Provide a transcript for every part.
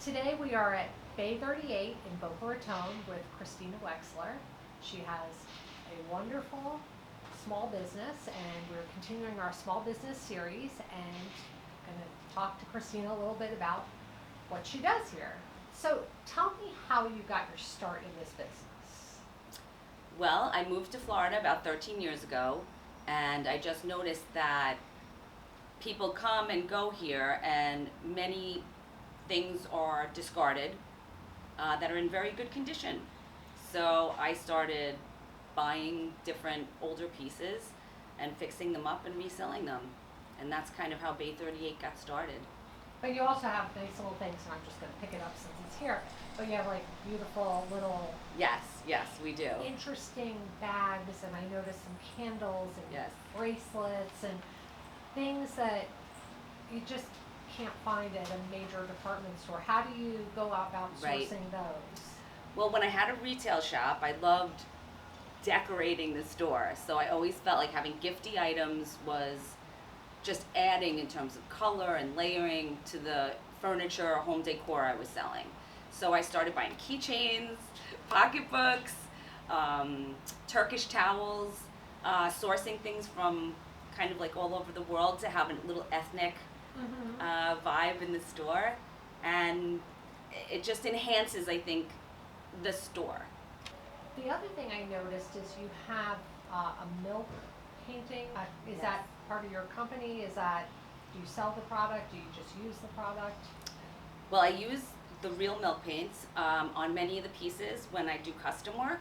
Today we are at Bay 38 in Boca Raton with Christina Wexler. She has a wonderful small business and we're continuing our small business series and going to talk to Christina a little bit about what she does here. So tell me how you got your start in this business. Well, I moved to Florida about 13 years ago, and I just noticed that people come and go here, and many things are discarded that are in very good condition. So I started buying different older pieces and fixing them up and reselling them. And that's kind of how Bay 38 got started. But you also have nice little things, and I'm just going to pick it up since it's here. But you have like beautiful little Yes, we do. interesting bags, and I noticed some candles and Yes. bracelets and things that you just can't find at a major department store. How do you go about Right. sourcing those? Well, when I had a retail shop, I loved decorating the store. So I always felt like having gifty items was just adding in terms of color and layering to the furniture or home decor I was selling. So I started buying keychains, pocketbooks, Turkish towels, sourcing things from kind of like all over the world to have a little ethnic vibe in the store. And it just enhances, I think, the store. The other thing I noticed is you have a milk painting. Is Yes. that part of your company? Do you sell the product? Do you just use the product? Well, I use the real milk paints on many of the pieces when I do custom work.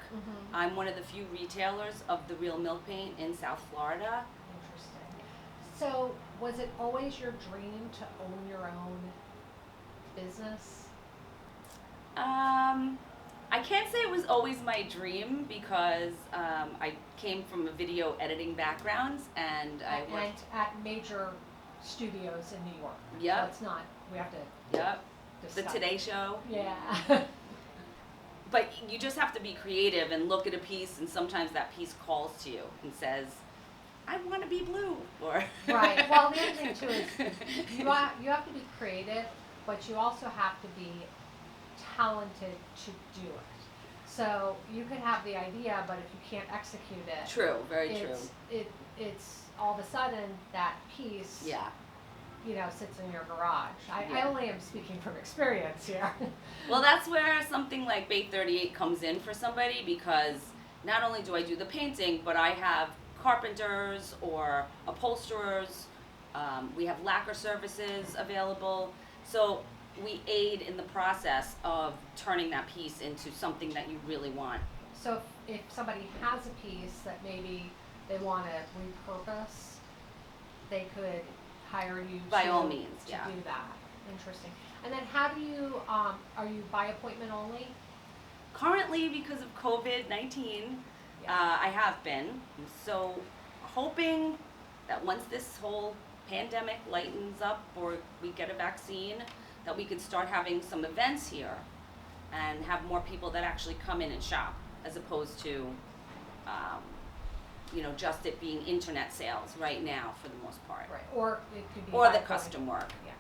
I'm one of the few retailers of the real milk paint in South Florida. Interesting. So, was it always your dream to own your own business? I can't say it was always my dream because I came from a video editing background and I And worked. at major studios in New York. Yep. So it's not, we have to Yep. The discuss. Today Show. Yeah. But you just have to be creative and look at a piece, and sometimes that piece calls to you and says, I want to be blue. Or Right. Well, the other thing too is you have to be creative, but you also have to be talented to do it. So you could have the idea, but if you can't execute it, True, very true. It's all of a sudden that piece, Yeah. sits in your garage. I Yeah. only am speaking from experience here. Well, that's where something like Bay 38 comes in for somebody, because not only do I do the painting, but I have carpenters or upholsterers. We have lacquer services available. So we aid in the process of turning that piece into something that you really want. So if somebody has a piece that maybe they want to repurpose, they could hire you By to, all means, to yeah. do that. Interesting. And then how do you, are you by appointment only? Currently, because of COVID-19, Yeah. I have been. So hoping that once this whole pandemic lightens up or we get a vaccine, that we could start having some events here and have more people that actually come in and shop, as opposed to, just it being internet sales right now for the most part. Right. Or it could be Or by the appointment. custom work. Yes.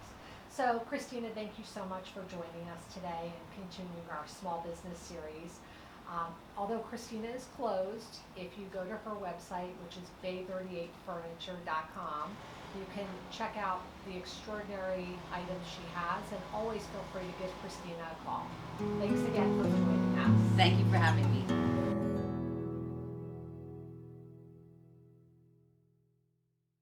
So Christina, thank you so much for joining us today and continuing our small business series. Although Christina is closed, if you go to her website, which is bay38furniture.com, you can check out the extraordinary items she has, and always feel free to give Christina a call. Thanks again for joining us. Thank you for having me.